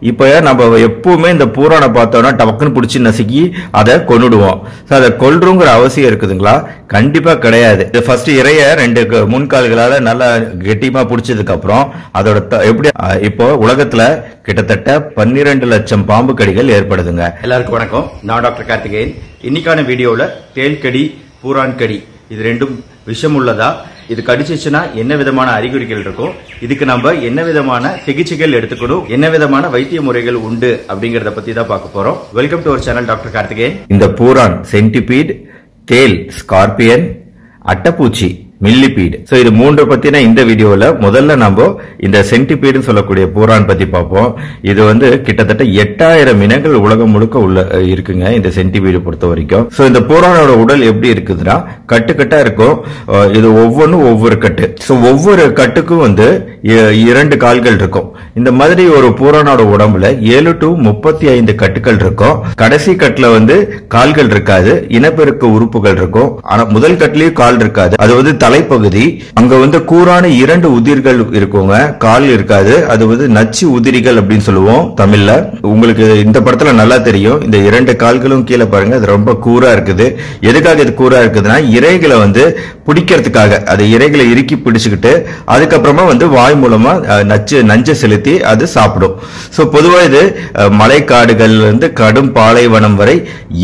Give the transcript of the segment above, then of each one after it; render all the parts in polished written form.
இப்போ நம்ம எப்பவுமே இந்த பூரானை பார்த்தோம்னா டபக்குன்னு பிடிச்சி நசுக்கி அதை கொன்னுடுவோம். அதை கொல்றோங்கிற அவசியம் இருக்குதுங்களா? கண்டிப்பா கிடையாது. ஃபர்ஸ்ட் இறைய ரெண்டு முன்கால்களால நல்லா கெட்டியமா பிடிச்சதுக்கு அப்புறம் அதோட எப்படி இப்போ உலகத்துல கிட்டத்தட்ட 12 லட்சம் பாம்பு கடிகள் ஏற்படுதுங்க. எல்லாருக்கும் வணக்கம். நான் டாக்டர் கார்த்திகேயன். இன்னைக்கான வீடியோல தேல் கடி, பூரான் கடி இது ரெண்டும் விஷம் உள்ளதா, இது கடிச்சிச்சுன்னா என்ன விதமான அறிகுறிகள் இருக்கும், இதுக்கு நம்ம என்ன விதமான சிகிச்சைகள் எடுத்துக்கணும், என்ன விதமான வைத்திய முறைகள் உண்டு அப்படிங்கறத பத்தி தான் பார்க்க போறோம். Welcome to our channel doctor Karthikeyan. இந்த பூரான் சென்டிபீட், தேல் ஸ்கார்பியன், அட்டைப்பூச்சி மில்லிபீடு, சோ இது மூன்று பத்தின இந்த வீடியோல முதல்ல நம்ம இந்த சென்டிபீடு சொல்லக்கூடிய பூரான் பத்தி பார்ப்போம். இது கிட்டத்தட்ட 8000 இனங்கள் உலகம் முழுக்க உள்ள இருக்குங்க இந்த சென்டிபீடு பொறுத்த வரைக்கும். சோ இந்த பூரானோட உடல் எப்படி இருக்குதுன்னா கட்டுக்கட்டா இருக்கும். இது ஒவ்வொன்றும் ஒவ்வொரு கட்டு. சோ ஒவ்வொரு கட்டுக்கும் 2 கால்கள் இருக்கும். இந்த மாதிரி ஒரு பூரானோட உடம்புல 7 to 35 கட்டுகள் இருக்கும். கடைசி கட்டுல கால்கள் இருக்காது, இனப்பெருக்க உறுப்புகள் இருக்கும். ஆனா முதல் கட்டுலயும் கால் இருக்காது, அது தலைப்பகுதி. அங்க கூரான 2 உதிர்கள் இருக்குங்க, கால் இருக்காது. அது நச்சு உதிரிகள் அப்படின்னு சொல்லுவோம் தமிழ்ல. உங்களுக்கு இந்த படத்துல நல்லா தெரியும். இந்த 2 கால்களும் கீழே பாருங்க, அது ரொம்ப கூரா இருக்குது. எதுக்காக இது கூரா இருக்குதுன்னா இறைகளை பிடிக்கிறதுக்காக. அது இறைகளை இறுக்கி பிடிச்சுக்கிட்டு அதுக்கப்புறமா வாய் மூலமா நஞ்சை செலுத்தி அது சாப்பிடும். சோ பொதுவா இது மலைக்காடுகள் கடும் பாலைவனம் வரை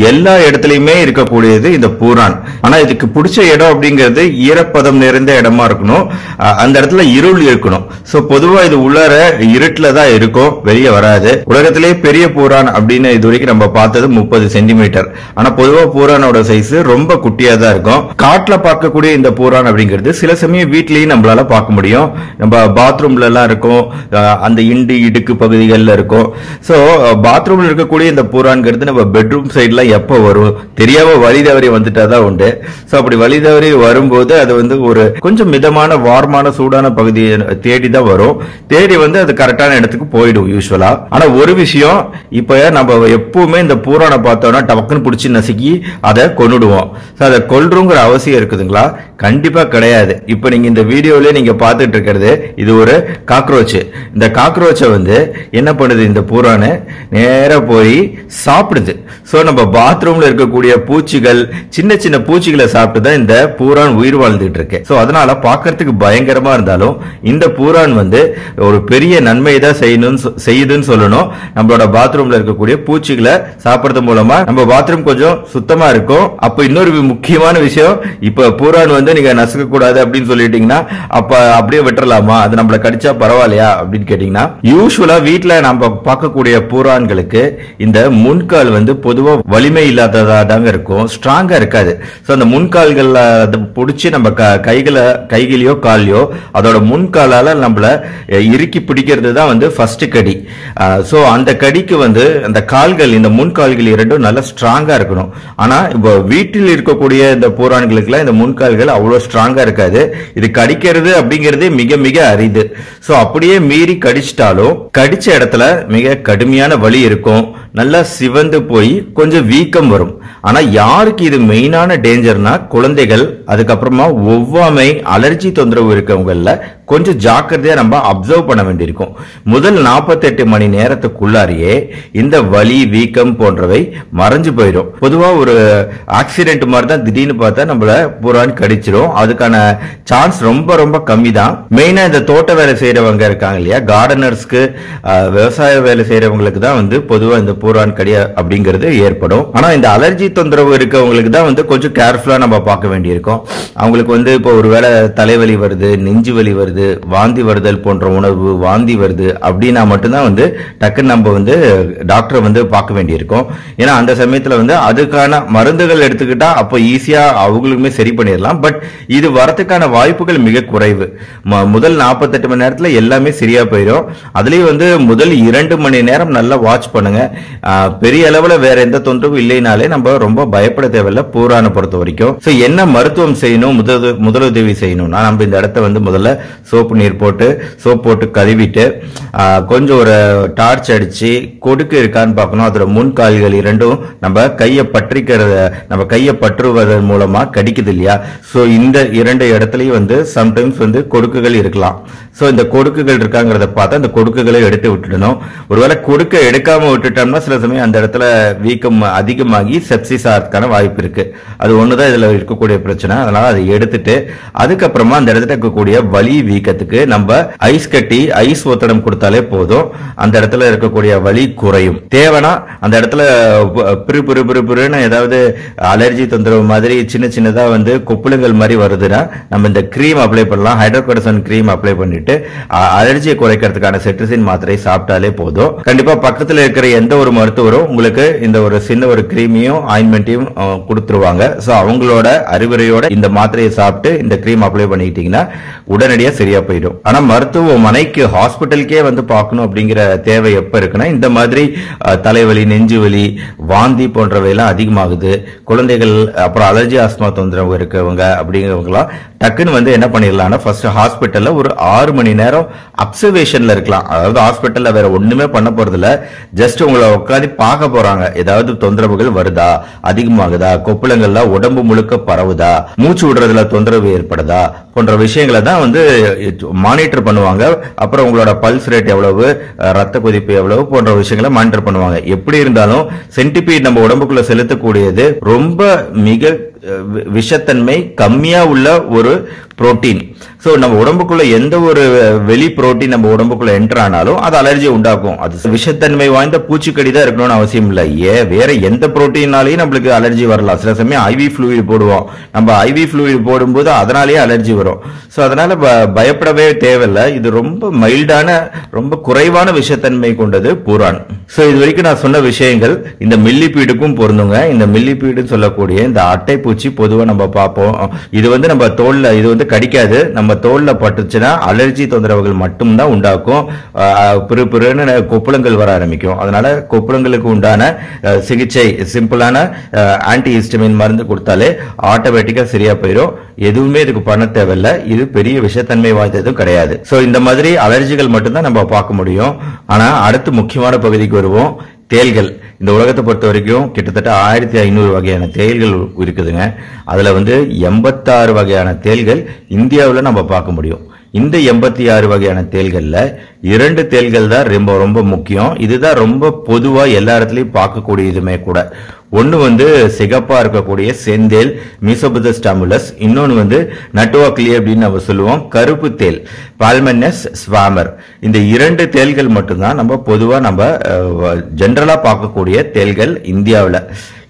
எல்லா இடத்துலயுமே இருக்கக்கூடியது இந்த பூரான். ஆனா இதுக்கு பிடிச்ச இடம் அப்படிங்கிறது ஈரப்பதம் நிறைந்த இடமா இருக்கணும், அந்த இடத்துல இருள் இருக்கணும். சோ பொதுவா இது உள்ளார இருட்டுல தான் இருக்கும், வெளியே வராது. உலகத்திலேயே பெரிய பூரான் அப்படின்னு இது வரைக்கும் நம்ம பார்த்தது 30 சென்டிமீட்டர். ஆனா பொதுவா பூரானோட சைஸ் ரொம்ப குட்டியா தான் இருக்கும். காட்டுல பார்க்கக்கூடிய இந்த பூரான் அப்படிங்கிறது சில சமயம் வீட்லயும் நம்மளால பார்க்க முடியும். நம்ம பாத்ரூம்ல எல்லாம் இருக்கும், அந்த இடுக்கு பகுதிகளில் இருக்கும். சோ பாத்ரூம்ல இருக்கக்கூடிய இந்த பூரான்கிறது நம்ம பெட்ரூம் சைட்ல எப்ப வரும் தெரியாம வழி தவறி வந்துட்டாதான் உண்டு. சோ அப்படி வழி தவறி வரும்போது அது ஒரு கொஞ்சம் மிதமான வார்மான சூடான பகுதியை தேடி தான் வரும். தேடி அது கரெக்டான இடத்துக்கு போயிடும் யூஸ்வலா. ஆனா ஒரு விஷயம், இப்ப நம்ம எப்பவுமே இந்த பூரானை பார்த்தோம்னா டபக்குன்னு பிடிச்சி நசுக்கி அதை கொன்னுடுவோம். அதை கொல்றோங்கிற அவசியம் இருக்குதுங்களா? கண்டிப்பா கிடையாது. இப்ப நீங்க இந்த வீடியோல நீங்க பார்த்துட்டு இருக்கிறது இது ஒரு காக்ரோச். இந்த காக்ரோச்சை என்ன பண்ணுது, இந்த பூரானை நேரா போய் சாப்பிடுது. சோ நம்ம பாத்ரூம்ல இருக்கக்கூடிய பூச்சிகள், சின்ன சின்ன பூச்சிகளை சாப்பிட்டு தான் இந்த பூரான் உயிர் வாழ்ந்துட்டு இருக்கு. சோ அதனால பாக்கிறதுக்கு பயங்கரமா இருந்தாலும் இந்த பூரான் ஒரு பெரிய நன்மை தான் செய்யுதுன்னு சொல்லணும். நம்மளோட பாத்ரூம்ல இருக்கக்கூடிய பூச்சிகளை சாப்பிடுறது மூலமா நம்ம பாத்ரூம் கொஞ்சம் சுத்தமா இருக்கும். அப்ப இன்னொரு முக்கியமான விஷயம், இப்ப பூரான் நீங்க நசுக்க கூடாது அப்படின்னு சொல்லிட்டீங்கன்னா அப்ப அப்படியே விட்டுறலாமா, அது நம்மள கடிச்சா பரவாயில்லையா அப்படின்னு கேட்டீங்கன்னா, யூஸ்வலா வீட்டுல நம்ம பார்க்கக்கூடிய பூரான்களுக்கு இந்த முன்கால் பொதுவா வலிமை இல்லாததா தாங்க இருக்கும், ஸ்ட்ராங்கா இருக்காது. சோ அந்த முன்கால்கள் பிடிச்சி நம்ம கைகளையோ காலையோ அதோட முன்காலால நம்மள இறுக்கி பிடிக்கிறது தான் ஃபர்ஸ்ட் கடி. சோ அந்த கடிக்கு அந்த கால்கள், இந்த முன்கால்கள் இரண்டும் நல்லா ஸ்ட்ராங்கா இருக்கணும். ஆனா இப்போ வீட்டில் இருக்கக்கூடிய இந்த பூரான்களுக்கு இந்த முன்கால்கள் அவ்வளவு ஸ்ட்ராங்கா இருக்காது. இது கடிக்கிறது அப்படிங்கறதே மிக மிக அரிது. சோ அப்படியே மீறி கடிச்சிட்டாலும் கடிச்ச இடத்துல மிக கடுமையான வலி இருக்கும், நல்லா சிவந்து போய் கொஞ்சம் வீக்கம் வரும். ஆனா யாருக்கு இது மெயினான டேஞ்சர்னா குழந்தைகள், அதுக்கப்புறமா ஒவ்வாமை, அலர்ஜி தொந்தரவு இருக்கவங்கள கொஞ்சம் ஜாக்கிரதையா நம்ம அப்சர்வ் பண்ண வேண்டியிருக்கும். முதல் 48 மணி நேரத்துக்குள்ளாரியே இந்த வலி, வீக்கம் போன்றவை மறைஞ்சு போயிடும். பொதுவா ஒரு ஆக்சிடென்ட் மாதிரி தான் திடீர்னு பார்த்தா நம்மள பூரான் கடிச்சிடும். அதுக்கான சான்ஸ் ரொம்ப ரொம்ப கம்மி தான். மெயினா இந்த தோட்ட வேலை செய்யறவங்க இருக்காங்க இல்லையா, கார்டனர்ஸ்க்கு, விவசாய வேலை செய்யறவங்களுக்கு தான் பொதுவா இந்த பூரான் கடி அப்படிங்கிறது ஏற்படும். ஆனா இந்த அலர்ஜி தொந்தரவு இருக்கவங்களுக்கு தான் கொஞ்சம் கேர்ஃபுல்லா நம்ம பார்க்க வேண்டியிருக்கும். அவங்களுக்கு இப்போ ஒரு வேளை தலைவலி வருது, நெஞ்சு வலி வருது, வாந்தி வருதல் போன்ற உணர்வு, வாந்தி வருது அப்படின்னா மட்டும்தான் டக்குன்னு நம்ம டாக்டரை பார்க்க வேண்டியிருக்கும். ஏன்னா அந்த சமயத்துல அதுக்கான மருந்துகள் எடுத்துக்கிட்டா அப்போ ஈஸியா அவங்களுக்குமே சரி பண்ணிடலாம். பட் இது வரதுக்கான வாய்ப்புகள் மிக குறைவு. முதல் 48 மணி நேரத்துல எல்லாமே சரியா போயிடும். அதுலயும் முதல் 2 மணி நேரம் நல்லா வாட்ச் பண்ணுங்க. பெரிய அளவுல வேற எந்த தொந்தரவும் இல்லைனாலே நம்ம ரொம்ப பயப்பட தேவையில்ல பூரானை பொறுத்த வரைக்கும். என்ன மருத்துவம் செய்யணும், முதலுதவி செய்யணும்னா நம்ம இந்த இடத்த முதல்ல சோப்பு நீர் போட்டு சோப் போட்டு கழுவிட்டு கொஞ்சம் ஒரு டார்ச் அடிச்சு கொடுக்கு இருக்கான்னு பார்க்கணும். அதோட முன்கால்கள் இரண்டும் நம்ம கையை பற்றுவதன் மூலமா கடிக்குது இல்லையா? சோ இந்த இரண்டு இடத்துலயும் வந்து சம்டைம்ஸ் வந்து கொடுக்குகள் இருக்கலாம். சோ இந்த கொடுக்குகள் இருக்காங்கிறத பார்த்தா அந்த கொடுக்குகளை எடுத்து விட்டுடணும். ஒருவேளை கொடுக்க எடுக்காம விட்டுட்டோம்னா சில சமயம் அந்த இடத்துல வீக்கம் அதிகமாகி செப்சிஸ் ஆகிறதுக்கான வாய்ப்பு இருக்கு. அது ஒண்ணுதான் இதுல இருக்கக்கூடிய பிரச்சனை. அதனால அதை எடுத்துட்டு அதுக்கப்புறமா அந்த இடத்துல இருக்கக்கூடிய வலி வீக்கத்துக்கு நம்ம ஐஸ் கட்டி ஐஸ் ஒத்தடம் கொடுத்தாலே போதும். அந்த இடத்துல இருக்கக்கூடிய வலி குறையும். தேவைன்னா அந்த இடத்துல பிறுன்னு ஏதாவது அலர்ஜி தொந்தரவு மாதிரி சின்ன சின்னதா வந்து கொப்புளுங்கள் மாதிரி வருதுன்னா நம்ம இந்த கிரீம் அப்ளை பண்ணலாம். ஹைட்ரோகோர்டிசோன் கிரீம் அப்ளை பண்ணிட்டு அலர்ஜியை குறைக்கிறதுக்கான செட்ரிசின் மாத்திரை சாப்பிட்டாலே போதும். கண்டிப்பா பக்கத்துல இருக்கிற எந்த ஒரு மருத்துவரும் உங்களுக்கு இந்த ஒரு சின்ன ஒரு கிரீமையும் ஆயின்மெண்ட்டையும் கொடுத்துருவாங்க. சோ அவங்களோட அறிவுரையோட இந்த மாத்திரையை சாப்பிட்டு இந்த கிரீம் அப்ளை பண்ணிக்கிட்டீங்கன்னா உடனடியா சரியா போயிடும். ஆனா மருத்துவமனைக்கு ஹாஸ்பிட்டலுக்கே வந்து பார்க்கணும் அப்படிங்கிற தேவை எப்ப இருக்குன்னா இந்த மாதிரி தலைவலி, நெஞ்சு வலி, வாந்தி போன்றவை எல்லாம் அதிகமாகுது. குழந்தைகள், அப்புறம் அலர்ஜி ஆஸ்மா தொந்தரவு இருக்கவங்க அப்படிங்கிறவங்களாம் டக்குன்னு வந்து என்ன பண்ணிடலாம்னா ஃபர்ஸ்ட் ஹாஸ்பிட்டல்ல ஒரு 6 மணி நேரம் அப்சர்வேஷன்ல இருக்கலாம். அதாவது ஹாஸ்பிட்டல்ல வேற ஒண்ணுமே பண்ண போறது இல்ல, ஜஸ்ட் உங்களை உட்காந்து பார்க்க போறாங்க. ஏதாவது தொந்தரவுகள் வருதா, அதிகமாகுதா, கொப்புளங்கள்ல உடம்பு முழுக்க பரவுதா, மூச்சு விடுறதுல தொந்தரவு ஏற்படுதா போன்ற விஷயங்களை தான் வந்து மானிட்டர் பண்ணுவாங்க. அப்புறம் உங்களோட பல்ஸ் ரேட் எவ்வளவு, ரத்த கொதிப்பு எவ்வளவு போன்ற விஷயங்களை மானிட்டர் பண்ணுவாங்க. எப்படி இருந்தாலும் சென்டிபீட் நம்ம உடம்புக்குள்ள செலுத்தக்கூடியது ரொம்ப மிக விஷத்தன்மை கம்மியா உள்ள ஒரு புரோட்டீன். சோ நம்ம உடம்புக்குள்ள எந்த ஒரு வெளி புரோட்டீன் நம்ம உடம்புக்குள்ள என்டர் ஆனாலும் அது அலர்ஜி உண்டாக்கும். அது விஷத்தன்மை வாய்ந்த பூச்சிக்கடி தான் இருக்கணும்னு அவசியம் இல்லை. வேற எந்த புரோட்டீனாலையும் நம்மளுக்கு அலர்ஜி வரலாம். சில சமயம் ஐவி ஃப்ளூயிட் போடுவோம். நம்ம ஐவி ஃப்ளூயிட் போடும்போது அதனாலேயே அலர்ஜி வரும். சோ அதனால பயப்படவே தேவையில்லை. இது ரொம்ப மைல்டான, ரொம்ப குறைவான விஷத்தன்மை கொண்டது பூரான். சோ இது வரைக்கும் நான் சொன்ன விஷயங்கள் இந்த மில்லிபீடுக்கும் பொருந்துங்க. இந்த மில்லிபீடுன்னு சொல்லக்கூடிய இந்த அட்டை பூச்சி பொதுவா நம்ம பார்ப்போம். இது வந்து நம்ம தோல்ல, இது வந்து கடிக்காது. நம்ம தோல்ல பட்டுச்சுன்னா அலர்ஜி தொந்தரவுகள் மட்டும்தான் உண்டாக்கும். பிறுபிறுன்னு கொப்புளங்கள் வர ஆரம்பிக்கும். அதனால கொப்புளங்களுக்கு உண்டான சிகிச்சை, சிம்பிளான ஆன்டி ஹிஸ்டமின் மருந்து கொடுத்தாலே ஆட்டோமேட்டிக்கா சரியா போயிடும். எதுவுமே இதுக்கு பண்ண தேவையில்லை. இது பெரிய விஷத்தன்மை வாய்ந்ததும் கிடையாது. சோ இந்த மாதிரி அலர்ஜிகள் மட்டும்தான் நம்ம பார்க்க முடியும். ஆனா அடுத்து முக்கியமான பகுதிக்கு வருவோம். தேள்கள். இந்த உலகத்தை பொறுத்த வரைக்கும் கிட்டத்தட்ட 1500 வகையான தேள்கள் இருக்குதுங்க. அதுல வந்து 86 வகையான தேள்கள் இந்தியாவில் நம்ம பார்க்க முடியும். இந்த 86 வகையான தேள்கள்ல 2 தேள்கள் தான் ரொம்ப ரொம்ப முக்கியம். இதுதான் ரொம்ப பொதுவா எல்லா இடத்துலயும் பார்க்கக்கூடியதுமே கூட. ஒன்னு வந்து சிகப்பா இருக்கக்கூடிய செந்தேல் மீசோபுதஸ் ஸ்டாமுலஸ், இன்னொன்னு வந்து நட்டுவாக்லி அப்படின்னு நம்ம சொல்லுவோம் கருப்பு தேல் பால்மெனஸ் ஸ்வாமர். இந்த 2 தேள்கள் மட்டும்தான் நம்ம பொதுவா நம்ம ஜெனரலா பார்க்கக்கூடிய தேள்கள் இந்தியாவில்.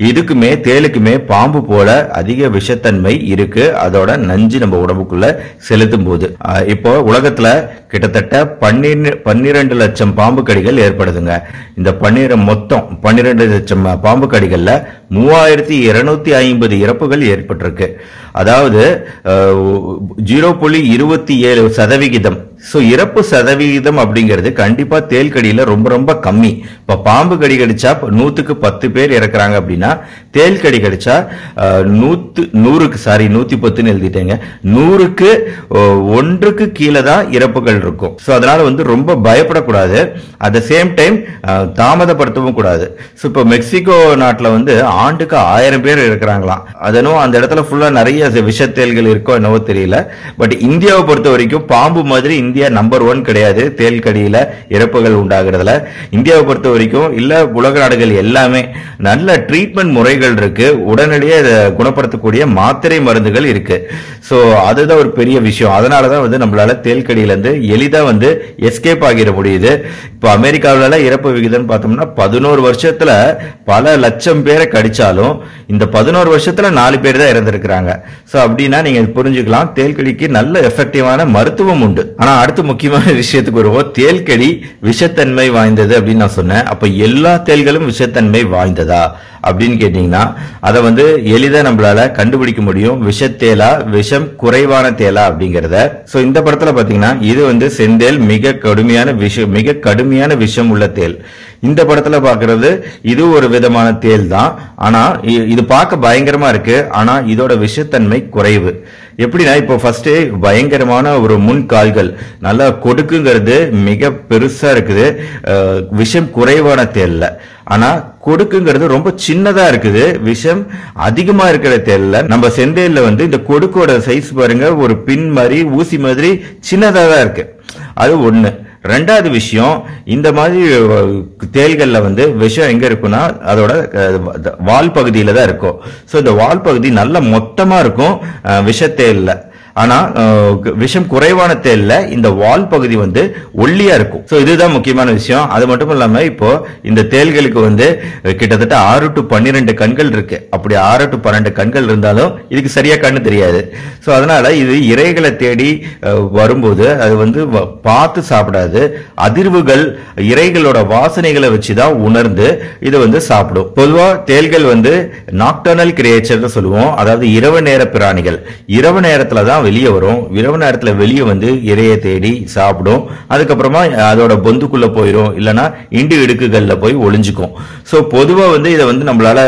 இதுக்குமே தேலுக்குமே பாம்பு போல அதிக விஷத்தன்மை இருக்கு. அதோட நஞ்சு நம்ம உடம்புக்குள்ள செலுத்தும் போது இப்போ உலகத்துல கிட்டத்தட்ட 12 லட்சம் பாம்பு கடிகள் ஏற்படுதுங்க. இந்த மொத்தம் 12 லட்சம் பாம்பு கடிகள்ல 3250 இறப்புகள் ஏற்பட்டிருக்கு. அதாவது 0.27%. சோ இறப்பு சதவிகிதம் அப்படிங்கிறது கண்டிப்பா தேல் கடியில ரொம்ப ரொம்ப கம்மி. இப்ப பாம்பு கடி கடிச்சா 100க்கு 10 பேர் இறக்குறாங்க அப்படின்னா தேல் கடி கடிச்சா 110ன்னு எழுதிட்டேங்க, 100க்கு 1க்கு கீழே தான் இறப்புகள் இருக்கும். சோ அதனால வந்து ரொம்ப பயப்படக்கூடாது. அட் த சேம் டைம் தாமதப்படுத்தவும் கூடாது. சோ இப்ப மெக்சிகோ நாட்டுல வந்து ஆண்டுக்கு 1000 பேர் இருக்கிறாங்களாம். அதனும் அந்த இடத்துல ஃபுல்லா நிறைய விஷத்தேல்கள் இருக்கோ என்னவோ தெரியல. பட் இந்தியாவை பொறுத்த வரைக்கும் பாம்பு மாதிரி இந்தியா நம்பர் 1 கிடையாது தேல் கடியில இறப்புகள் உண்டாகிறதுல. இந்தியாவை பொறுத்த வரைக்கும் இல்ல உலக நாடுகள் எல்லாமே நல்ல ட்ரீட்மெண்ட் முறைகள் இருக்கு. உடனடியாக குணப்படுத்தக்கூடிய மாத்திரை மருந்துகள் இருக்கு. சோ அதுதான் ஒரு பெரிய விஷயம். அதனாலதான் வந்து நம்மளால தேல் கடியில இருந்து எளிதா வந்து எஸ்கேப் ஆகிட முடியுது. இப்போ அமெரிக்காவில இறப்பு விகிதம் பார்த்தோம்னா 11 வருஷத்துல பல லட்சம் பேரை கடிச்சாலும் இந்த 11 வருஷத்துல 4 பேர் தான் இறந்திருக்கிறாங்க. சோ அப்படின்னா நீங்க புரிஞ்சுக்கலாம் தேல்கடிக்கு நல்ல எஃபெக்டிவான மருத்துவம் உண்டு. ஆனா அடுத்து முக்கியமான விஷயத்துக்கு வருவோம். தேல்கடி விஷத்தன்மை வாய்ந்தது அப்படின்னு நான் சொன்னேன். அப்ப எல்லா தேல்களும் விஷத்தன்மை வாய்ந்ததா அப்படின்னு கேட்டீங்கன்னா அதை வந்து எளிதா நம்மளால கண்டுபிடிக்க முடியும். விஷத்தேலா, விஷம் குறைவான தேலா அப்படிங்கறத. சோ இந்த படத்துல பாத்தீங்கன்னா இது வந்து செந்தேல் மிக கடுமையான விஷம் உள்ள தேல். இந்த படத்துல பாக்குறது இது ஒரு விதமான தேல் தான். ஆனா இது பார்க்க பயங்கரமா இருக்கு. ஆனா இதோட விஷத்தன்மை குறைவு. எப்படின்னா இப்போ ஃபர்ஸ்ட் பயங்கரமான ஒரு முன்கால்கள் நல்லா கொடுக்குங்கிறது மிக பெருசா இருக்குது, விஷம் குறைவான தேல்ல. ஆனா கொடுக்குங்கிறது ரொம்ப சின்னதா இருக்குது, விஷம் அதிகமா இருக்கிற தேல்ல. நம்ம செந்தேல்ல வந்து இந்த கொடுக்கோட சைஸ் பாருங்க, ஒரு பின் மாதிரி ஊசி மாதிரி சின்னதா தான் இருக்கு. அது ஒண்ணு. ரெண்டாவது விஷயம், இந்த மாதிரி தேள்கள்ல வந்து விஷம் எங்க இருக்குன்னா அதோட வால் பகுதியில தான் இருக்கும். சோ இந்த வால் பகுதி நல்ல மொத்தமா இருக்கும் விஷத்தேல்ல. ஆனா விஷம் குறைவான தேல்ல இந்த வால் பகுதி வந்து ஒல்லியா இருக்கும். சோ இதுதான் முக்கியமான விஷயம். அது மட்டும் இல்லாம இப்போ இந்த தேள்களுக்கு வந்து கிட்டத்தட்ட 6 to 12 கண்கள் இருக்கு. அப்படி 6 to 12 கண்கள் இருந்தாலும் இதுக்கு சரியா கண்ணு தெரியாது. சோ அதனால இது இரைகளை தேடி வரும்போது அது வந்து பார்த்து சாப்பிடாது, அதிர்வுகள் இரைகளோட வாசனைகளை வச்சுதான் உணர்ந்து இது வந்து சாப்பிடும். பொதுவா தேள்கள் வந்து நாக்டர்னல் கிரியேச்சர் சொல்லுவோம், அதாவது இரவு நேர பிராணிகள். இரவு நேரத்துல தான் வெளியே வரும், இரவு நேரத்துல வெளியே வந்து இரையை தேடி சாப்பிடும். அதுக்கப்புறமா அதோட பொந்துக்குள்ள போயிடும், இல்லைன்னா இண்டு இடுக்குகள்ல போய் ஒளிஞ்சுக்கும். சோ பொதுவா வந்து இதை வந்து நம்மளால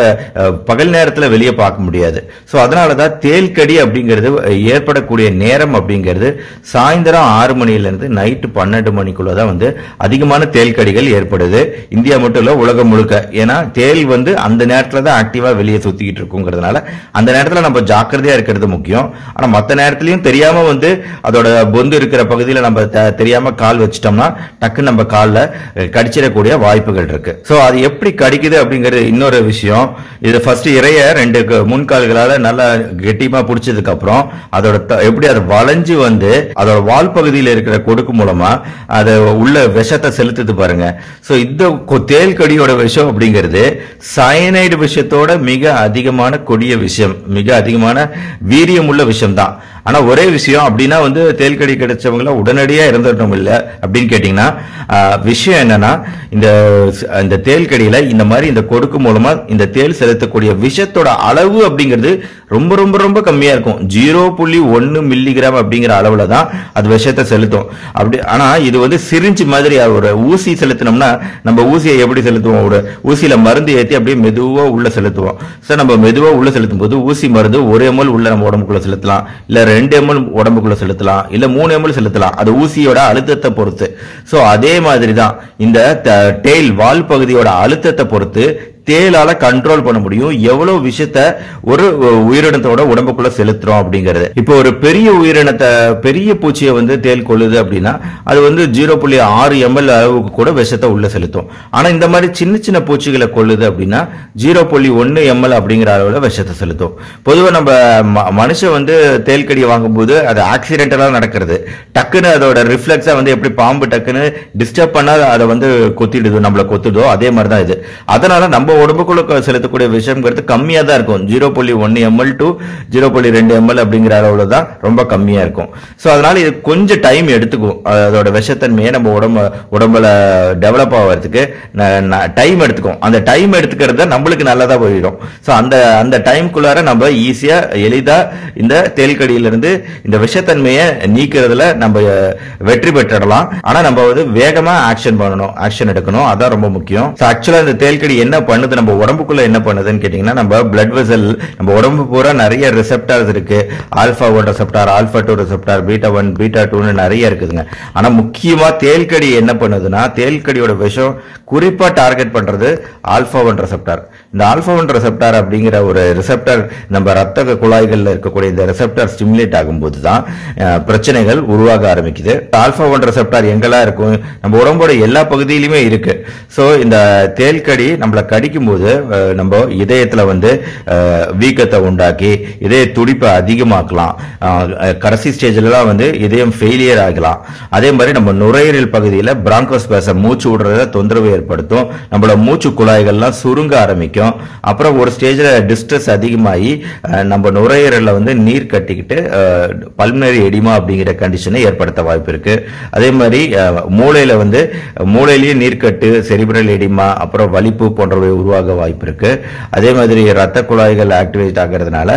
பகல் நேரத்துல வெளியே பார்க்க முடியாது. சோ அதனாலதான் தேள்கடி அப்படிங்கிறது ஏற்படக்கூடிய நேரம் அப்படிங்கிறது சாயந்தரம் 6 மணில இருந்து நைட்டு 12 மணிக்குள்ளதான் வந்து அதிகமான தேள்கடிகள் ஏற்படுது. இந்தியா மட்டும் இல்ல, உலகம் முழுக்க. ஏன்னா தேள் வந்து அந்த நேரத்துல தான் ஆக்டிவா வெளியே சுத்திக்கிட்டு இருக்குங்கிறதுனால அந்த நேரத்துல நம்ம ஜாக்கிரதையா இருக்கிறது முக்கியம். ஆனா மத்த நேரத்துல தெரியாம வந்து அதோட பொந்து இருக்கிற பகுதியில் நம்ம தெரியாம கால் வச்சிட்டோம்னா டக்கு நம்ம கால்ல கடிச்சிடக்கூடிய வாய்ப்புகள் இருக்கு. சோ அது எப்படி கடிக்குது அப்படிங்கிறது இன்னொரு விஷயம். இது ஃபர்ஸ்ட் இறைய 2 முன்கால்களால நல்லா கெட்டியமா பிடிச்சதுக்கு அப்புறம் அதோட எப்படி அது வளைஞ்சு வந்து அதோட வால் பகுதியில் இருக்கிற கொடுக்கு மூலமா அது உள்ள விஷத்தை செலுத்துது பாருங்க. சோ இந்த தேள்கடியோட விஷம் அப்படிங்கிறது சயனைடு விஷத்தோட மிக அதிகமான கொடிய விஷயம், மிக அதிகமான வீரியம் உள்ள விஷயம் தான். ஆனா ஒரே விஷயம், அப்படின்னா வந்து தேள்கடி கிடைச்சவங்கள உடனடியா இறந்துடணும் இல்ல அப்படின்னு கேட்டீங்கன்னா, விஷயம் என்னன்னா இந்த தேள்கடியில இந்த மாதிரி இந்த கொடுக்கு மூலமா இந்த தேள் செலுத்தக்கூடிய விஷத்தோட அளவு அப்படிங்கிறது ரொம்ப ரொம்ப ரொம்ப கம்மியா இருக்கும். 0.1 மில்லிகிராம் அப்படிங்கிற அளவுல தான் அது விஷத்தை செலுத்தும். அப்படி ஆனா இது வந்து சிரிஞ்சு மாதிரி ஒரு ஊசி செலுத்தினோம்னா நம்ம ஊசியை எப்படி செலுத்துவோம், ஒரு ஊசியில மருந்து ஏற்றி அப்படியே மெதுவா உள்ள செலுத்துவோம். சார் நம்ம மெதுவா உள்ள செலுத்தும் போது ஊசி மருந்து 1 ml உள்ள நம்ம உடம்புக்குள்ள செலுத்தலாம், இல்ல 2 ml உடம்புக்குள்ள செலுத்தலாம், இல்ல 3 ml செலுத்தலாம். அது ஊசியோட அழுத்தத்தை பொறுத்து. சோ அதே மாதிரி தான் இந்த டெயில் வால் பகுதியோட அழுத்தத்தை பொறுத்து தேளால கண்ட்ரோல் பண்ண முடியும் எவ்வளவு விஷயத்தை ஒரு உயிரினத்தோட உடம்புக்குள்ள செலுத்துறோம் அப்படிங்கிறது. இப்போ ஒரு பெரிய உயிரினத்தை, பெரிய பூச்சியை வந்து தேள் கொள்ளுது அப்படின்னா அது வந்து 0.6 ml அளவுக்கு கூட விஷத்தை உள்ள செலுத்தும். ஆனா இந்த மாதிரி சின்ன சின்ன பூச்சிகளை கொள்ளுது அப்படின்னா 0.1 ml அப்படிங்கிற அளவுல விஷத்தை செலுத்தும். பொதுவாக நம்ம மனுஷன் வந்து தேள்கடியை வாங்கும்போது அது ஆக்சிடென்டலா நடக்கிறது. டக்குன்னு அதோட ரிஃப்ளெக்ஸா வந்து எப்படி பாம்பு டக்குன்னு டிஸ்டர்ப் பண்ணா அதை வந்து கொத்திடுதோ, நம்மள கொத்துதோ, அதே மாதிரி தான் இது. அதனால நம்ம உடம்புக்குள்ள செலுத்தக்கூடிய விஷயம்ங்கிறது கம்மியா தான் இருக்கும். 0.1 ml to 0.2 ml அப்படிங்கிற அளவுல தான் ரொம்ப கம்மியா இருக்கும். சோ அதனால இது கொஞ்சம் டைம் எடுத்துக்கும். அதோட விஷத்தன்மையை நம்ம உடம்புல டெவலப் ஆகிறதுக்கு டைம் எடுத்துக்கும். அந்த டைம் எடுத்துக்கிறது நம்மளுக்கு நல்லதா போயிடும். சோ அந்த டைம்குள்ளார நம்ம ஈஸியா எளிதா இந்த தேள்கடியிலிருந்து இந்த விஷத்தன்மையை நீக்கிறதுல நம்ம வெற்றி பெற்றடலாம். ஆனா நம்ம வந்து வேகமா ஆக்ஷன் பண்ணணும், ஆக்ஷன் எடுக்கணும். அதான் ரொம்ப முக்கியம். ஆக்சுவலா இந்த தேள்கடி என்ன பண்ணுது, நம்ம உடம்புக்குள்ள என்ன பண்ணுதுன்னு கேட்டீங்கன்னா, நம்ம பிளட் வெசல், நம்ம உடம்பு பூரா நிறைய ரிசெப்டார்ஸ் இருக்கு. Alpha 1 receptor, alpha 2 receptor, beta 1, beta 2 நிறைய இருக்குதுங்க. ஆனா முக்கியமா தேள்கடி என்ன பண்ணுதுன்னா, தேள்கடியோட விஷம் குறிப்பா டார்கெட் பண்றது ஆல்பா 1 ரிசெப்டார். இந்த ஆல்பா 1 ரிசெப்டார் அப்படிங்கிற ஒரு ரிசெப்டார் நம்ம ரத்த குழாய்கள்ல இருக்கக்கூடிய இந்த ரிசெப்டார் ஸ்டிமுலேட் ஆகும்போது தான் பிரச்சனைகள் உருவாக ஆரம்பிக்குது. ஆல்பா 1 ரிசெப்டார் எங்கெல்லாம் இருக்கும், நம்ம உடம்போட எல்லா பகுதியிலுமே இருக்கு. சோ இந்த தேள்கடி நம்மள கடிக்கும் போது நம்ம இதயத்துல வந்து வீக்கத்தை உண்டாக்கி இதய துடிப்பை அதிகமாக்கலாம். கடைசி ஸ்டேஜ்ல வந்து இதயம் ஃபெயிலியர் ஆகலாம். அதே மாதிரி நம்ம நுரையீரல் பகுதியில் பிராங்கோஸ்பாசம், மூச்சு விடுறத தொந்தரவு ஏற்படுத்தும். நம்மளோட மூச்சு குழாய்கள்லாம் சுருங்க ஆரம்பிக்கும். அப்புறம் ஒரு ஸ்டேஜ்ல டிஸ்ட்ரெஸ் அதிகமாகி நம்ம நுரையீரல்ல வந்து நீர் கட்டிக்கிட்டு பல்மனரி எடிமா அப்படிங்கிற கண்டிஷனை ஏற்படுத்த வாய்ப்பு இருக்கு. அதே மாதிரி மூளையில வந்து மூளையிலேயே நீர்க்கட்டு, செரிப்ரல் எடிமா, அப்புறம் வலிப்பு போன்றவை உருவாக வாய்ப்பு இருக்கு. அதே மாதிரி ரத்த குழாய்கள் ஆக்டிவேட் ஆகிறதுனால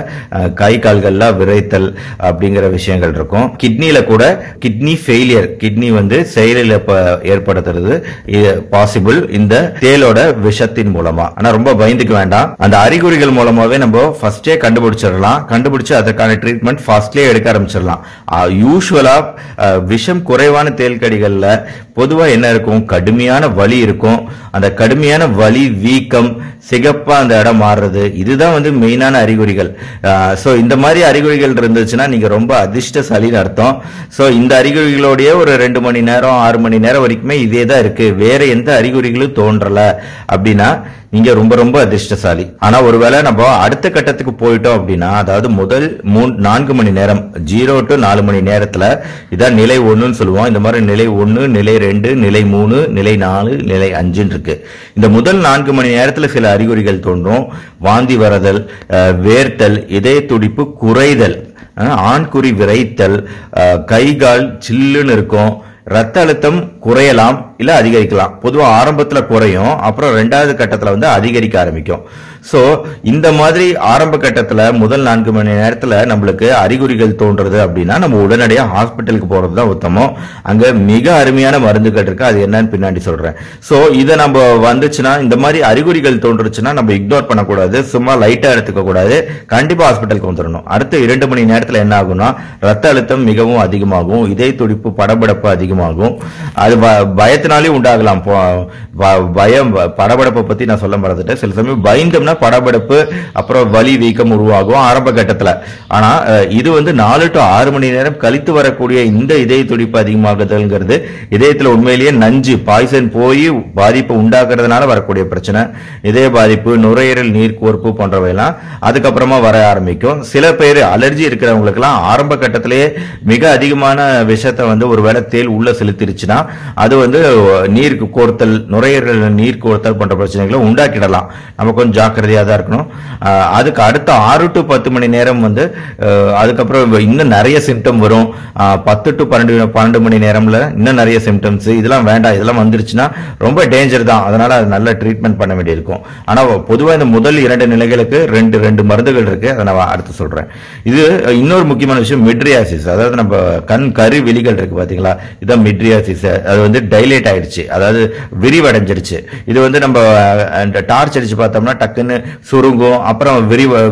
கை கால்கள்ல விரைத்தல் அப்படிங்கிற விஷயங்கள் இருக்கும். கிட்னில கூட கிட்னி ஃபெயிலியர், கிட்னி வந்து செயலிழப்ப ஏற்படுத்துறது பாசிபிள் இந்த தேளோட விஷத்தின் மூலமா. ஆனா ரொம்ப பயந்துக்க வேண்டாம். அந்த அறிகுறிகள் மூலமாவே நம்ம ஃபர்ஸ்டே கண்டுபிடிச்சிடலாம். கண்டுபிடிச்சு அதற்கான ட்ரீட்மெண்ட் ஃபர்ஸ்ட்லயே எடுக்க ஆரம்பிச்சிடலாம். யூசுவலா விஷம் குறைவான தேல்கடிகள்ல பொதுவா என்ன இருக்கும், கடுமையான வலி இருக்கும். அந்த கடுமையான வலி, வீக்கம், சிகப்பா அந்த இடம் மாறுறது, இதுதான் வந்து மெயினான அறிகுறிகள். சோ இந்த மாதிரி அறிகுறிகள் இருந்துச்சுன்னா நீங்க ரொம்ப அதிர்ஷ்டசாலின்னு அர்த்தம். சோ இந்த அறிகுறிகளோடய ஒரு 2 மணி நேரம் 6 மணி நேரம் வரைக்குமே இதே தான் இருக்கு, வேற எந்த அறிகுறிகளும் தோன்றல அப்படின்னா நீங்க ரொம்ப ரொம்ப அதிர்ஷ்டசாலி. ஆனா ஒருவேளை நம்ம அடுத்த கட்டத்துக்கு போயிட்டோம் அப்படின்னா, அதாவது முதல் 4 மணி நேரம் 0 to 4 மணி நேரத்துல இதான் நிலை 1ன்னு சொல்லுவோம். இந்த மாதிரி நிலை 1, நிலை 2, நிலை 3, நிலை 4, நிலை 5 இருக்கு. இந்த முதல் 4 மணி நேரத்துல சில அறிகுறிகள் தோன்றும். வாந்தி வரதல், வேர்த்தல், இதய துடிப்பு குறைதல், ஆண்குறி விரைத்தல், கை கால் சில்லுன்னு இருக்கும், ரத்த அழுத்தம் குறையலாம் இல்ல அதிகரிக்கலாம். பொதுவா ஆரம்பத்துல குறையும், அப்புறம் 2வது கட்டத்துல வந்து அதிகரிக்க ஆரம்பிக்கும். சோ இந்த மாதிரி ஆரம்ப கட்டத்துல முதல் 4 மணி நேரத்துல நம்மளுக்கு அறிகுறிகள் தோன்றது அப்படின்னா நம்ம உடனடியாக ஹாஸ்பிட்டலுக்கு போறதுதான் உத்தமம். அங்க மிக அருமையான மருந்துகள் இருக்கு, அது என்னன்னு பின்னாடி சொல்றேன். சோ இதை நம்ம வந்துச்சுன்னா, இந்த மாதிரி அறிகுறிகள் தோன்றுச்சுன்னா நம்ம இக்னோர் பண்ணக்கூடாது, சும்மா லைட்டா எடுத்துக்க கூடாது, கண்டிப்பா ஹாஸ்பிட்டலுக்கு வந்துடணும். அடுத்த 2 மணி நேரத்துல என்ன ஆகும்னா, ரத்த அழுத்தம் மிகவும் அதிகமாகும், இதய துடிப்பு படபடப்பு அதிகமாகும். அது பயத்தினாலே உண்டாகலாம். பயம், படபடப்பை பத்தி நான் சொல்ல மறந்துட்டேன். சில சமயம் பயந்தோம்னா படபடப்பு, அப்புறம் வலி, வீக்கம் உருவாகும் ஆரம்ப கட்டத்துல. ஆனா இது வந்து 4 to 6 மணி நேரம் கழித்து வரக்கூடிய இந்த இதய துடிப்பு அதிகமாகுதல்ங்கிறது இதயத்துல உண்மையிலேயே நஞ்சு, பாய்சன் போய் பாதிப்பு உண்டாக்குறதுனால வரக்கூடிய பிரச்சனை. இதய பாதிப்பு, நுரையீரல் நீர் கோர்ப்பு போன்றவையெல்லாம் அதுக்கப்புறமா வர ஆரம்பிக்கும். சில பேர் அலர்ஜி இருக்கிறவங்களுக்கு எல்லாம் ஆரம்ப கட்டத்திலேயே மிக அதிகமான விஷத்தை வந்து ஒருவேளை தேல் உள்ள செலுத்திருச்சுன்னா அது வந்து நீர் கோர்த்தல், நுரையீரல் நீர் கோர்த்தல் போன்ற பிரச்சனைகளை உண்டாக்கிடலாம். நம்ம கொஞ்சம் ஜாக்கிரதையா தான் இருக்கணும். அதுக்கு அடுத்த 6 to 10 மணி நேரம் வந்து அதுக்கப்புறம் இன்னும் நிறைய சிம்டம் வரும். 10 to 12 மணி நேரம்ல இன்னும் நிறைய சிம்டம்ஸ். இதெல்லாம் வேண்டாம், இதெல்லாம் வந்துருச்சுன்னா ரொம்ப டேஞ்சர் தான். அதனால அது நல்ல ட்ரீட்மெண்ட் பண்ண வேண்டியிருக்கும். ஆனா பொதுவாக இந்த முதல் 2 நிலைகளுக்கு 2 மருந்துகள் இருக்கு, அதை நான் அடுத்து சொல்றேன். இது இன்னொரு முக்கியமான விஷயம், மிட்ரியாசிஸ். அதாவது நம்ம கண் கரு வெளிகள் இருக்கு பாத்தீங்களா, இதான் மிட்ரியாசிஸ். அது வந்து டைலேட் ஆயிடுச்சு, அதாவது விரிவடைஞ்சிருச்சு. இது வந்து நம்ம டார்ச் அடிச்சு பார்த்தோம்னா டக்குன்னு சுருங்கும், அப்புறம்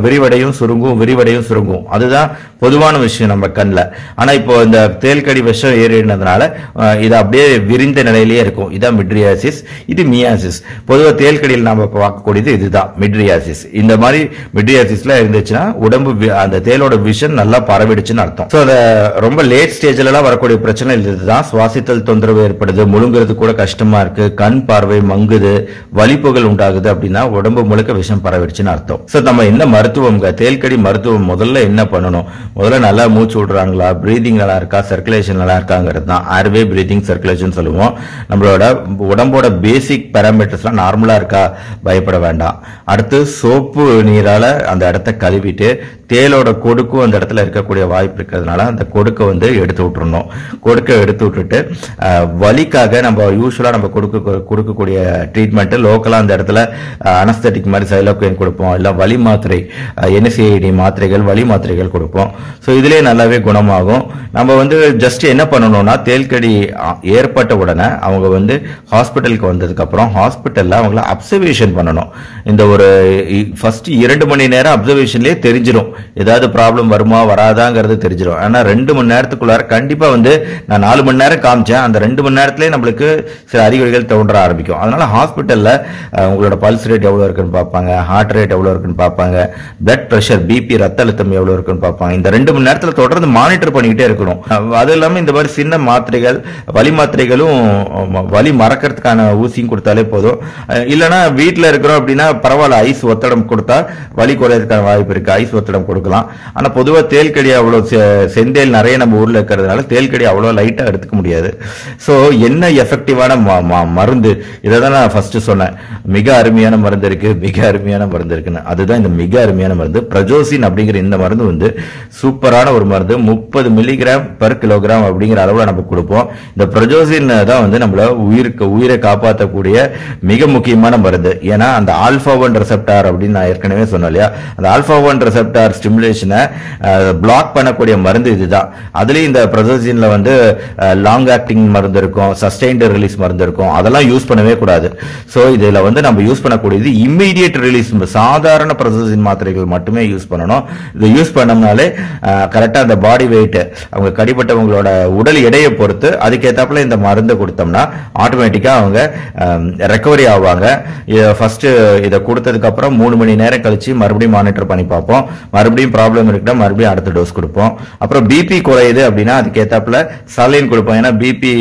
விரிவடையும் சுருங்கும், விரிவடையும் சுருங்கும். அதுதான் பொதுவான விஷயம் நம்ம கண்ணில். ஆனா இப்போ இந்த தேல்கடி விஷம் ஏறினதுனால இது அப்படியே விரிந்த நிலையிலேயே இருக்கும். இதான் மிட்ரியாசிஸ். இது மியாசிஸ். பொதுவாக தேல்கடியில் நாம பார்க்கக்கூடியது இதுதான் மிட்ரியாசிஸ். இந்த மாதிரி மிட்ரியாசிஸ்ல இருந்துச்சுன்னா உடம்பு அந்த தேலோட விஷம் நல்லா பரவிடுச்சுன்னு அர்த்தம். ஸோ ரொம்ப லேட் ஸ்டேஜ்ல எல்லாம் வரக்கூடிய பிரச்சனை இதுதான். சுவாசித்தல் தொந்தரவு ஏற்படுது, முழுங்குறது கூட கஷ்டமா இருக்கு, கண் பார்வை மங்குது, வலிப்புகள் உண்டாகுது அப்படின்னா உடம்பு முழுக்க விஷம் பரவிடுச்சுன்னு அர்த்தம். சோ நம்ம என்ன மருத்துவம், தேல்கடி மருத்துவம் முதல்ல என்ன பண்ணணும்? முதல்ல நல்லா மூச்சு விடுறாங்களா, பிரீதிங் நல்லா இருக்கா, சர்க்குலேஷன் நல்லா இருக்காங்கிறது தான் ஏர்வே பிரீதிங் சர்க்குலேஷன் சொல்லுவோம். நம்மளோட உடம்போட பேசிக் பேராமீட்டர்ஸ்லாம் நார்மலா இருக்கா, பயப்பட வேண்டாம். அடுத்து சோப்பு நீரால அந்த இடத்த கழுவிட்டு தேலோட கொடுக்கும் அந்த இடத்துல இருக்கக்கூடிய வாய்ப்பு இருக்கிறதுனால அந்த கொடுக்க வந்து எடுத்து விட்டுறணும். கொடுக்க எடுத்து விட்டுட்டு வலிக்காக நம்ம யூஸ்வலா நம்ம கொடுக்கக்கூடிய ட்ரீட்மெண்ட் லோக்கலா அந்த இடத்துல அனஸ்தட்டிக் மாதிரி சைலோகேன் கொடுப்போம், இல்ல வலி மாத்திரை, NSAID மாத்திரைகள், வலி மாத்திரைகள் கொடுப்போம். ஸோ இதுலேயே நல்லாவே குணமாகும். நம்ம வந்து ஜஸ்ட் என்ன பண்ணணும்னா, தேல்கடி ஏற்பட்ட உடனே அவங்க வந்து ஹாஸ்பிட்டலுக்கு வந்ததுக்கு அப்புறம் ஹாஸ்பிட்டல்ல அவங்கள அப்சர்வேஷன் பண்ணணும். இந்த ஒரு ஃபர்ஸ்ட் 2 மணி நேரம் அப்சர்வேஷன்லேயே தெரிஞ்சிடும் ஏதாவது ப்ராப்ளம் வருமா வராதாங்கிறது தெரிஞ்சிடும். ஆனா 2 மணி நேரத்துக்குள்ளார கண்டிப்பா வந்து நான் 4 மணி நேரம் காமிச்சேன், அந்த 2 மணி நேரத்திலேயே நம்மளுக்கு சில அறிகுறிகள் தோன்ற ஆரம்பிக்கும். அதனால ஹாஸ்பிட்டல்ல உங்களோட பல்ஸ் ரேட் எவ்வளவு இருக்குன்னு பார்ப்பாங்க, ஹார்ட் ரேட் எவ்வளவு இருக்குன்னு பார்ப்பாங்க, பிளட் பிரஷர், பிபி, ரத்த அழுத்தம் எவ்வளவு இருக்குன்னு பார்ப்பாங்க. இந்த 2 மணி நேரத்துல தொடர்ந்து மானிட்டர் பண்ணிக்கிட்டே இருக்கணும். அது இல்லாம இந்த மாதிரி சின்ன மாத்திரைகள், வலி மாத்திரைகளும் வலி மறக்கிறதுக்கான ஊசியும் கொடுத்தாலே போதும். இல்லைன்னா வீட்டுல இருக்கிறோம் அப்படின்னா பரவாயில்ல, ஐஸ் ஒத்தடம் கொடுத்தா வலி குறையறதுக்கான வாய்ப்பு இருக்கு, ஐஸ் ஒத்தடம் கொடுக்கலாம். ஆனா பொதுவா தேல்கடி அவ்வளவு செந்தேல் நிறைய நம்ம ஊர்ல இருக்கிறதுனால தேல்கடி அவ்வளவு லைட்டா எடுத்துக்க முடியாது. சோ என்ன எஃபெக்டிவான மருந்து, இதை தான் நான் ஃபர்ஸ்ட் சொன்னேன். மிக அருமையான மருந்து இருக்கு, மிக அருமையான மருந்து இருக்குன்னு. அதுதான் இந்த மிக அருமையான மருந்து பிரஜோசின் அப்படிங்கிற இந்த மருந்து வந்து சூப்பரான ஒரு மருந்து. 30 மில்லிகிராம் பெர் கிலோகிராம் அப்படிங்கிற அளவுல நம்ம கொடுப்போம். இந்த பிரஜோசின் தான் வந்து நம்மள உயிரை காப்பாற்றக்கூடிய மிக முக்கியமான மருந்து. ஏன்னா அந்த ஆல்பா 1 ரெசெப்டார் அப்படின்னு நான் ஏற்கனவே சொன்னேன் இல்லையா, அந்த ஆல்பா 1 ரெசெப்டார் ஸ்டிமுலேஷனை பிளாக் பண்ணக்கூடிய மருந்து இதுதான். அதுலயும் இந்த பிரசோசின்ல வந்து லாங் ஆக்டிங் மருந்து இருக்கும், சஸ்டைன்டு ரிலீஸ் மருந்து இருக்கும், அதெல்லாம் யூஸ் பண்ணவே கூடாது. சோ இதுல வந்து நம்ம யூஸ் பண்ணக்கூடியது இம்மீடியட் ரிலீஸ் சாதாரண பிரசோசின் மாத்திரைகள் மட்டுமே யூஸ் பண்ணணும். இது யூஸ் பண்ணோம்னாலே கரெக்டா அந்த பாடி வெயிட் அவங்க கடிப்பட்டவங்களோட உடல் எடையை பொறுத்து அதுக்கேத்தாப்புல இந்த மருந்து கொடுத்தோம்னா ஆட்டோமேட்டிக்கா அவங்க ரெக்கவரி ஆவாங்க. ஃபர்ஸ்ட் இதை கொடுத்ததுக்கு அப்புறம் 3 மணி நேரம் கழிச்சு மறுபடியும் மானிட்டர் பண்ணி பார்ப்போம். மறுபடியும் ப்ராப்ளம் இருக்குன்னா மறுபடியும் அடுத்த டோஸ் கொடுப்போம். அப்புறம் பிபி குறையுது அப்படின்னா அதுக்கேத்தாப்புல சலைன் கொடுப்போம். ஏன்னா பிபி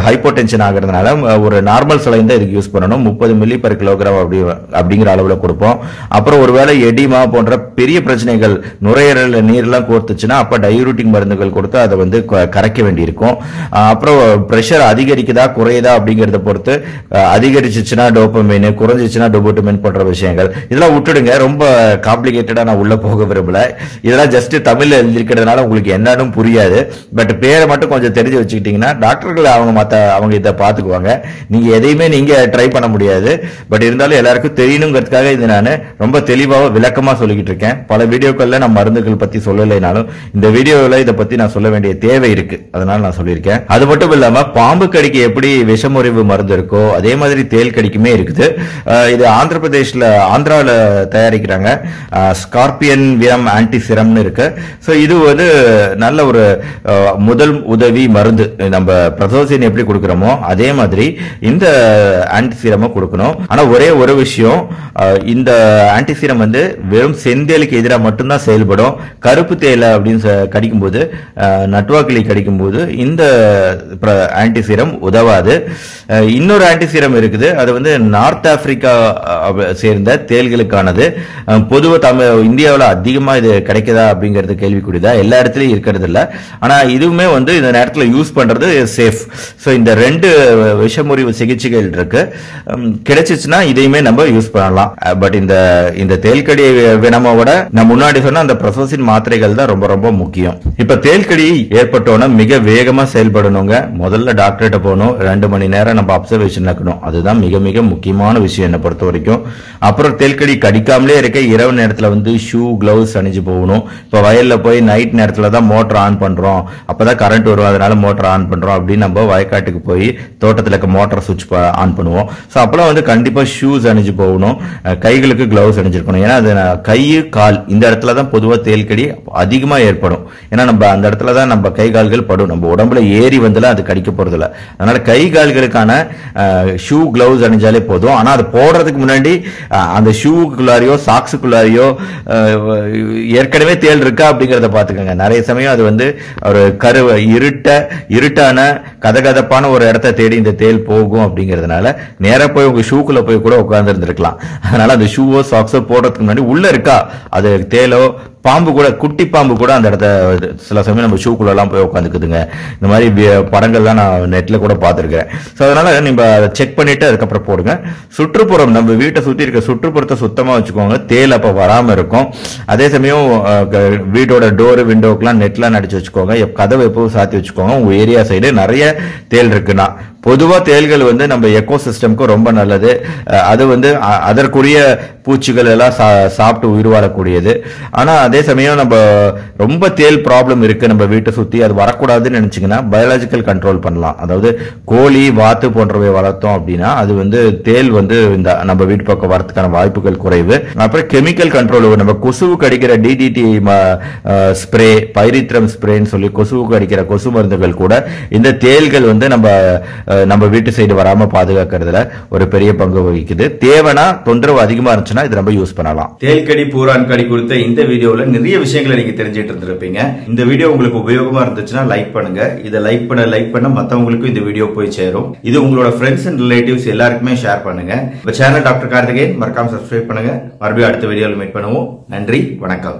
ஹைப்போடென்ஷன் ஆகிறதுனால ஒரு நார்மல் சலைன் தான் இதுக்கு யூஸ் பண்ணணும். 30 மில்லி per கிலோகிராம் அப்படிங்கிற அளவுல கொடுப்போம். அப்புறம் ஒருவேளை எடிமா போன்ற பெரிய பிரச்சனைகள் நுரையீரல் நீர்லாம் கோர்த்துச்சுன்னா அப்ப டயூரிட்டிக் மருந்துகள் கொடுத்து அதை வந்து கரைக்க வேண்டியிருக்கும். அப்புறம் பிரஷர் அதிகரிக்குதா குறையுதா அப்படிங்கறத பொறுத்து அதிகரிச்சுச்சுன்னா டோபமைன், குறைஞ்சிச்சுன்னா டோபோட்டமைன் போன்ற விஷயங்கள் இதெல்லாம் விட்டுடுங்க. ரொம்ப காம்ப்ளிகேட்டடா நான் உள்ள போக விரும்பல. இதெல்லாம் ஜஸ்ட் தமிழ்ல எழுதிருக்கிறதுனால உங்களுக்கு என்னன்னு புரியாது. பட் பேரை மட்டும் கொஞ்சம் தெரிஞ்சு வச்சுக்கிட்டீங்கன்னா டாக்டர்கள் அவங்க இதை பாத்துக்குவாங்க. நீங்க எதையுமே நீங்க ட்ரை பண்ண முடியாது. பட் இருந்தாலும் எல்லாருக்கும் தெரியணுங்கிறதுக்காக இது நான் ரொம்ப தெளிவாக விளக்கமா சொல்லிக்கிட்டு இருக்கேன். பல வீடியோக்கள்ல நான் மருந்துகள் பத்தி சொல்லலைனாலும் இந்த வீடியோல இதை பத்தி நான் சொல்ல வேண்டிய தேவை இருக்கு, அதனால நான் சொல்லியிருக்கேன். அது மட்டும் இல்லாம பாம்பு கடிக்கு எப்படி விஷமுறிவு மருந்து இருக்கோ அதே மாதிரி தேல் கடிக்குமே இருக்குது. இது ஆந்திர பிரதேஷ்ல ஆந்திரால தயாரிக்கிறாங்க. ஸ்கார்பியன் விரம் ஆன்டி சிரம்னு இருக்கு. சோ இது வந்து நல்ல ஒரு முதல் உதவி மருந்து. நம்ம பிரசோசின் எப்படி கொடுக்கிறோமோ அதே மாதிரி இந்த ஆன்டி சிரம கொடுக்கணும். ஆனா ஒரே ஒரு விஷயம், இந்த ஆன்டி சிரம் வந்து வெறும் செந்தேலுக்கு எதிராக மட்டும்தான் செயல்படும். கருப்பு தேலை அப்படின்னு கடிக்கும்போது, நட்டுவாக்கிளி கடிக்கும்போது இந்த ஆன்டி சிரம் உதவாது. இன்னொரு ஆன்டி சிரம் இருக்குது. அது வந்து நார்த் ஆப்பிரிக்கா சேர்ந்த தேல்களுக்கானது. பொதுவாக இந்தியாவில் அதிகமா இது கிடைக்குதா அப்படிங்கிறது கேள்விக்குறிதா, எல்லா இடத்துலயும் இருக்கிறது இல்ல. ஆனா இதுவுமே வந்து இந்த நேரத்தில் யூஸ் பண்றது சேஃப். சோ இந்த 2 விஷமுறிவு சிகிச்சைகள் இருக்கு. கிடைச்சிச்சுன்னா இதையுமே நம்ம யூஸ் பண்ணலாம். பட் இந்த தேல்கடி வினமோட நான் முன்னாடி சொன்ன அந்த பிரசோசின் மாத்திரைகள் தான் ரொம்ப ரொம்ப முக்கியம். இப்ப தேல்கடி ஏற்பட்டோன்னா மிக வேகமா செயல்படணுங்க. முதல்ல டாக்டர்கிட்ட போகணும். 2 மணி நேரம் நம்ம அப்சர்வேஷன் இருக்கணும். அதுதான் மிக மிக முக்கியமான விஷயம் என்னை பொறுத்த வரைக்கும். அப்புறம் தேல்கடி கடிக்காமலே இருக்க இரவு நேரத்துல வந்து ஷூ கிளவுஸ் அணிஞ்சு போகணும். இப்ப வயல்ல போய் நைட் நேரத்துல தான் மோட்டர் ஆன் பண்றோம், அப்பதான் கரண்ட் வரும் அதனால மோட்டர் ஆன் பண்றோம் அப்படின்னு நம்ம வயக்காட்டுக்கு போய் தோட்டத்துல இருக்க மோட்டர் சுவிட்ச் ஆன் பண்ணுவோம். சோ அப்பெல்லாம் வந்து கண்டிப்பா ஷூஸ் அணிஞ்சு போகணும். கைகளுக்கு கிளவுஸ் அணிஞ்சிருக்கணும். ஏன்னா அது கை கால் இந்த இடத்துல தான் பொதுவா தேல்கடி அதிகமா ஏற்படும். ஏன்னா நம்ம அந்த இடத்துல தான் நம்ம கை கால்கள் படும். நம்ம உடம்புல ஏறி வந்துல அது கடிக்க போறது இல்ல. அதனால கை கால்களுக்கான ஷூ கிளவுஸ் அணிஞ்சாலே போதும். ஆனா அது போடுறதுக்கு முன்னாடி அந்த ஷூக்குள்ளாரியோ சாக்ஸுக்குள்ளாரியோ ஏற்கனவே தேல் இருக்கா அப்படிங்கறத பாத்துக்கோங்க. நிறைய சமயம் அது வந்து ஒரு இருட்டான கதகதப்பான ஒரு இடத்தை தேடி இந்த தேல் போகும். அப்படிங்கறதுனால நேரா போய் உங்க ஷூக்குள்ள போய் கூட உட்கார்ந்து இருந்திருக்கலாம். அதனால அந்த ஷூவோ சாக்ஸோ போடுறதுக்கு முன்னாடி உள்ள இருக்கா அது தேலோ பாம்பு கூட, குட்டி பாம்பு கூட அந்த இடத்த சில சமயம் நம்ம ஷூக்குள்ள எல்லாம் போய் உட்காந்துக்குதுங்க. இந்த மாதிரி படங்கள்லாம் நான் நெட்ல கூட பார்த்திருக்கேன். ஸோ அதனால நீங்க செக் பண்ணிட்டு அதுக்கப்புறம் போடுங்க. சுற்றுப்புறம் நம்ம வீட்டை சுத்தி இருக்க சுற்றுப்புறத்தை சுத்தமா வச்சுக்கோங்க. தேல் அப்ப வராம இருக்கும். அதே சமயம் வீட்டோட டோரு விண்டோக்கெல்லாம் நெட்லாம் அடிச்சு வச்சுக்கோங்க. கதவை எப்பவும் சாத்தி வச்சுக்கோங்க. உங்க ஏரியா சைடு நிறைய தேல் இருக்குன்னா பொதுவா தேல்கள் வந்து நம்ம எக்கோ சிஸ்டம்க்கு ரொம்ப நல்லது. அது வந்து அதற்குரிய பூச்சிகள் எல்லாம் சாப்பிட்டு உயிர் வாழக்கூடியது. ஆனா அதே சமயம் நம்ம ரொம்ப தேல் ப்ராப்ளம் இருக்கு நம்ம வீட்டை சுத்தி, அது வரக்கூடாதுன்னு நினைச்சீங்கன்னா பயாலஜிக்கல் கண்ட்ரோல் பண்ணலாம். அதாவது கோழி வாத்து போன்றவை வளர்த்தோம் அப்படின்னா அது வந்து தேல் வந்து இந்த நம்ம வீட்டு பக்கம் வரதுக்கான வாய்ப்புகள் குறைவு. அப்புறம் கெமிக்கல் கண்ட்ரோல், நம்ம கொசுவுக்கு அடிக்கிற டிடிடி ஸ்ப்ரே, பைரித்ரம் ஸ்ப்ரேன்னு சொல்லி கொசுவுக்கு அடிக்கிற கொசு மருந்துகள் கூட இந்த தேல்கள் வந்து நம்ம வீட்டு சைடு வராம பாதுகாக்கிறதுல ஒரு பெரிய பங்கு வகிக்குது. தேவைனா தொந்தரவு அதிகமா இருந்துச்சுன்னா இது நம்ம யூஸ் பண்ணலாம். தேல்கடி பூரான் கடி குறித்த இந்த வீடியோல நிறைய விஷயங்களை நீங்க தெரிஞ்சிட்டு இருந்திருப்பீங்க. இந்த வீடியோ உங்களுக்கு உபயோகமா இருந்துச்சுன்னா லைக் பண்ணுங்க. இதை லைக் பண்ண மத்தவங்களுக்கும் இந்த வீடியோ போய் சேரும். இது உங்களோட ஃப்ரெண்ட்ஸ் அண்ட் ரிலேட்டிவ்ஸ் எல்லாருக்குமே ஷேர் பண்ணுங்க. இப்ப சேனல் டாக்டர் கார்த்திகேயன் மறக்காம சப்ஸ்கிரைப் பண்ணுங்க. மறுபடியும் அடுத்த வீடியோல மீட் பண்ணுவோம். நன்றி, வணக்கம்.